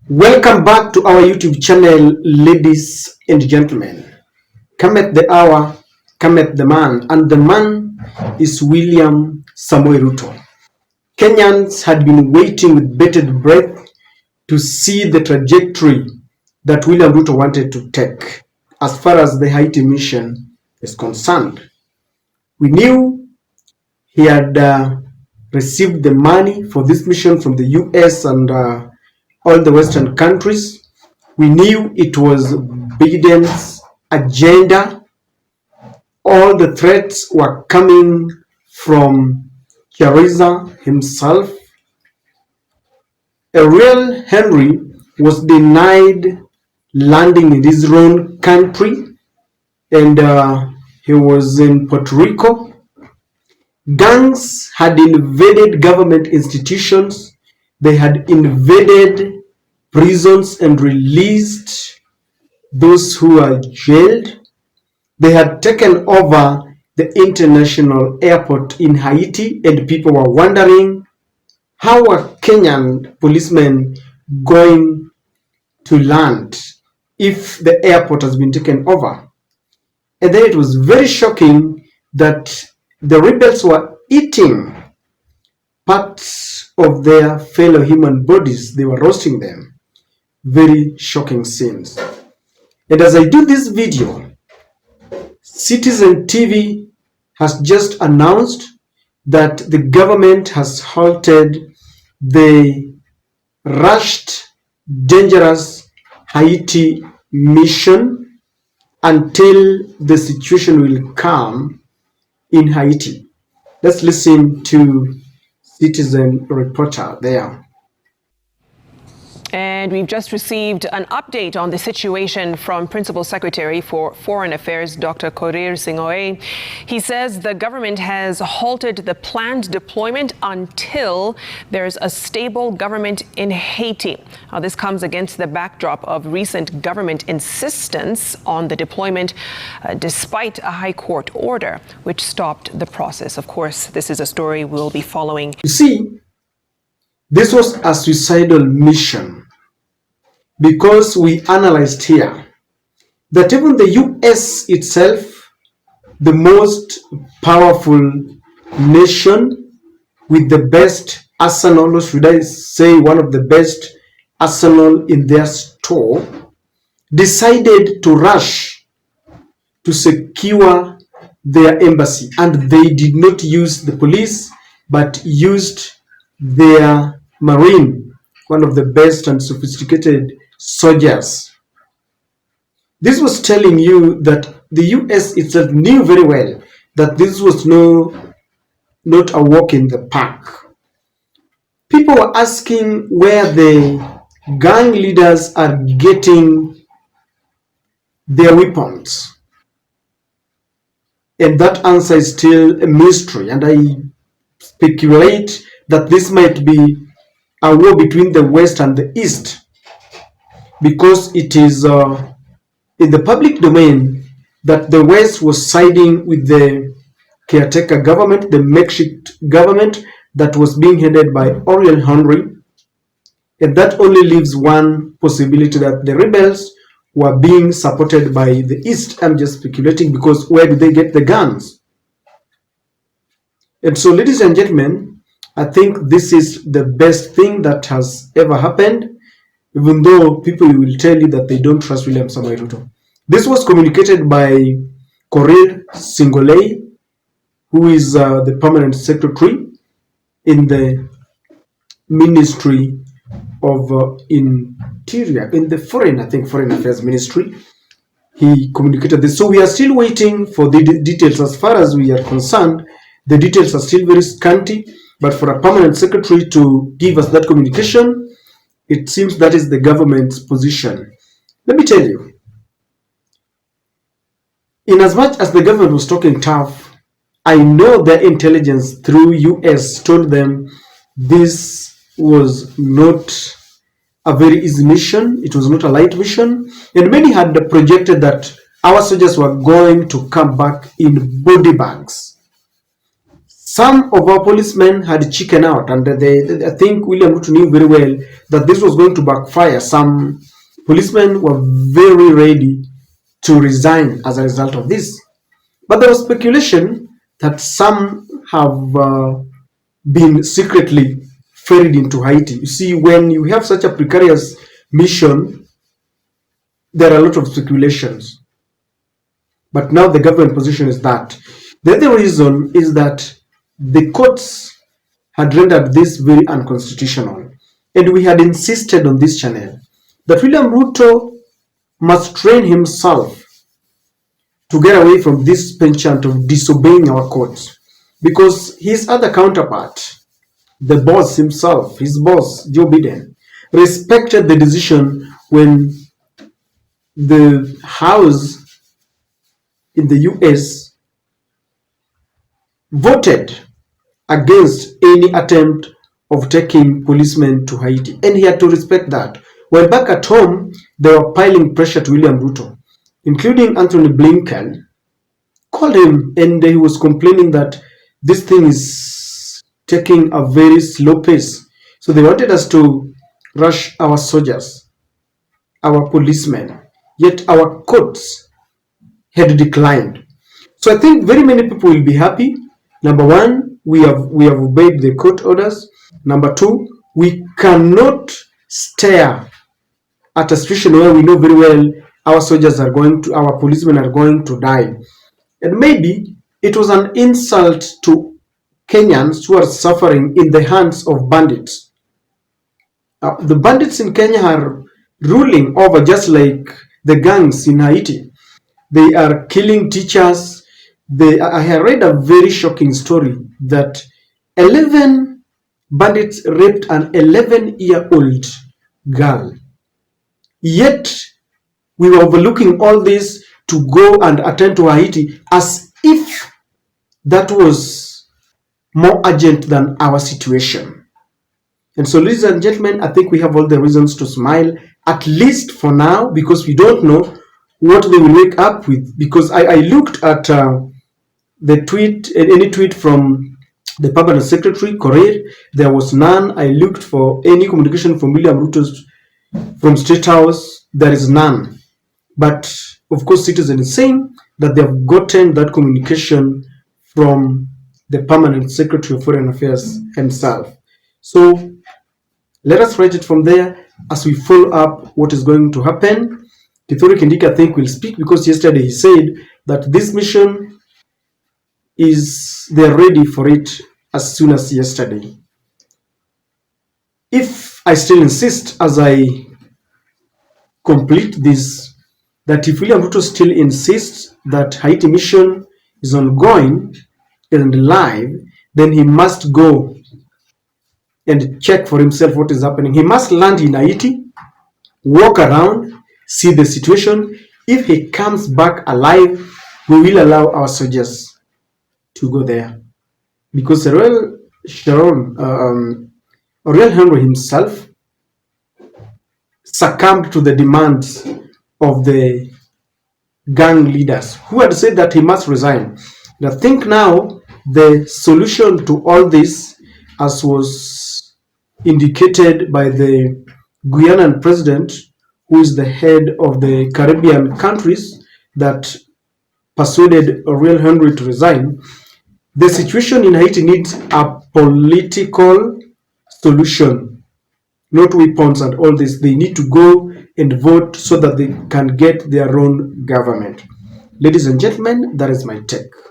Welcome back to our YouTube channel, ladies and gentlemen. Cometh the hour, cometh the man, and the man is William Samoei Ruto. Kenyans had been waiting with bated breath to see the trajectory that William Ruto wanted to take as far as the Haiti mission is concerned. We knew he had received the money for this mission from the US and all the Western countries. We knew it was Biden's agenda. All the threats were coming from Chiariza himself. Ariel Henry was denied landing in his own country, and he was in Puerto Rico. Gangs had invaded government institutions. They had invaded prisons and released those who are jailed. They had taken over the international airport in Haiti, and people were wondering, how are Kenyan policemen going to land if the airport has been taken over? And then it was very shocking that the rebels were eating parts of their fellow human bodies. They were roasting them. Very shocking scenes. And as I do this video, Citizen TV has just announced that the government has halted the rushed, dangerous Haiti mission until the situation will calm in Haiti. Let's listen to Citizen reporter there. And we've just received an update on the situation from Principal Secretary for Foreign Affairs, Dr. Korir Singh-Oei. He says the government has halted the planned deployment until there's a stable government in Haiti. This comes against the backdrop of recent government insistence on the deployment, despite a high court order which stopped the process. Of course, this is a story we'll be following. You see, this was a suicidal mission, because we analyzed here that even the US itself, the most powerful nation with the best arsenal, or should I say one of the best arsenal in their store, decided to rush to secure their embassy, and they did not use the police but used their marine, one of the best and sophisticated soldiers. This was telling you that the US itself knew very well that this was not a walk in the park. People were asking where the gang leaders are getting their weapons, and that answer is still a mystery, and I speculate that this might be a war between the West and the East, because it is in the public domain that the West was siding with the caretaker government, the makeshift government that was being headed by Ariel Henry, and that only leaves one possibility, that the rebels were being supported by the East. I'm just speculating, because where do they get the guns? And so, ladies and gentlemen, I think this is the best thing that has ever happened, even though people will tell you that they don't trust William Samoei Ruto. This was communicated by Korir Singh-Oei, who is the permanent secretary in the Ministry of Interior, in the Foreign Affairs Ministry. He communicated this. So we are still waiting for the details. As far as we are concerned, the details are still very scanty, but for a permanent secretary to give us that communication, it seems that is the government's position. Let me tell you, in as much as the government was talking tough, I know their intelligence through US told them this was not a very easy mission. It was not a light mission, and many had projected that our soldiers were going to come back in body bags. some of our policemen had chicken out, and I think William Ruto knew very well that this was going to backfire. Some policemen were very ready to resign as a result of this. But there was speculation that some have been secretly ferried into Haiti. You see, when you have such a precarious mission, there are a lot of speculations. But now the government position is that. The other reason is that the courts had rendered this very unconstitutional. And we had insisted on this channel that William Ruto must train himself to get away from this penchant of disobeying our courts. Because his other counterpart, the boss himself, his boss, Joe Biden, respected the decision when the House in the US voted against any attempt of taking policemen to Haiti. And he had to respect that. While back at home, they were piling pressure to William Ruto, including Anthony Blinken, called him and he was complaining that this thing is taking a very slow pace. So they wanted us to rush our soldiers, our policemen, yet our courts had declined. So I think very many people will be happy. Number one, we have obeyed the court orders. Number two, we cannot stare at a situation where we know very well our soldiers are going to, our policemen are going to die. And maybe it was an insult to Kenyans who are suffering in the hands of bandits. The bandits in Kenya are ruling over just like the gangs in Haiti. They are killing teachers. I have read a very shocking story that 11 bandits raped an 11-year-old girl. Yet we were overlooking all this to go and attend to Haiti as if that was more urgent than our situation. And so, ladies and gentlemen, I think we have all the reasons to smile, at least for now, because we don't know what they will wake up with. Because I looked at the tweet, any tweet from the permanent secretary, Korir, there was none. I looked for any communication from William Ruto's from State House, there is none. But of course, Citizen is saying that they have gotten that communication from the permanent secretary of Foreign Affairs himself. So let us write it from there as we follow up what is going to happen. Kithure Kindiki, I think, will speak because yesterday he said that this mission they're ready for it as soon as yesterday. If I still insist as I complete this, that if William Ruto still insists that Haiti mission is ongoing and live, then he must go and check for himself what is happening. He must land in Haiti, walk around, see the situation. If he comes back alive, we will allow our soldiers to go there. Because Ariel Henry himself succumbed to the demands of the gang leaders who had said that he must resign. And I think now the solution to all this, as was indicated by the Guyanan president, who is the head of the Caribbean countries that persuaded Ariel Henry to resign, the situation in Haiti needs a political solution, not weapons and all this. They need to go and vote so that they can get their own government. Ladies and gentlemen, that is my take.